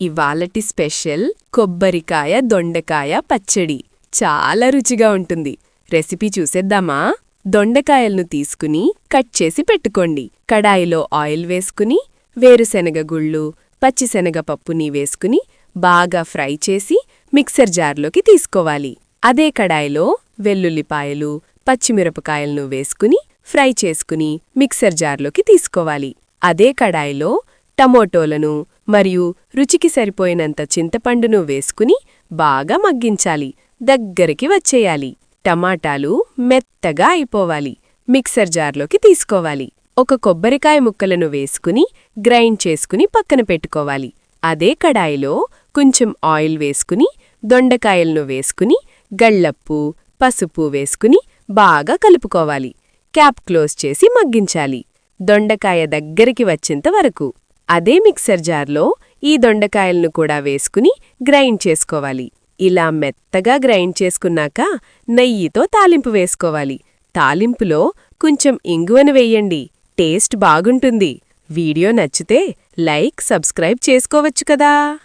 ఇవాళటి special కొబ్బరికాయ దొండకాయ పచ్చడి చాలా రుచిగా ఉంటుంది. రెసిపీ చూసేద్దామా? దొండకాయలను తీసుకుని కట్ చేసి పెట్టుకోండి. కడాయిలో ఆయిల్ వేసుకుని వేరుశెనగ గుళ్ళు, పచ్చిశనగపప్పుని వేసుకుని బాగా ఫ్రై చేసి మిక్సర్ జార్లోకి తీసుకోవాలి. అదే కడాయిలో వెల్లుల్లిపాయలు, పచ్చిమిరపకాయలను వేసుకుని ఫ్రై చేసుకుని మిక్సర్ జార్లోకి తీసుకోవాలి. అదే కడాయిలో టమోటోలను మరియు రుచికి సరిపోయినంత చింతపండును వేసుకుని బాగా మగ్గించాలి. దగ్గరికి వచ్చేయాలి. టమాటాలు మెత్తగా అయిపోవాలి. మిక్సర్ జార్లోకి తీసుకోవాలి. ఒక కొబ్బరికాయ ముక్కలను వేసుకుని గ్రైండ్ చేసుకుని పక్కన పెట్టుకోవాలి. అదే కడాయిలో కొంచెం ఆయిల్ వేసుకుని దొండకాయలను వేసుకుని గళ్ళప్పు, పసుపు వేసుకుని బాగా కలుపుకోవాలి. క్యాప్ క్లోజ్ చేసి మగ్గించాలి. దొండకాయ దగ్గరికి వచ్చేంత వరకు. అదే మిక్సర్ జార్లో ఈ దొండకాయలను కూడా వేసుకుని గ్రైండ్ చేసుకోవాలి. ఇలా మెత్తగా గ్రైండ్ చేసుకున్నాక నెయ్యితో తాలింపు వేసుకోవాలి. తాలింపులో కొంచెం ఇంగువను వెయ్యండి. టేస్ట్ బాగుంటుంది. వీడియో నచ్చితే లైక్, సబ్స్క్రైబ్ చేసుకోవచ్చు కదా.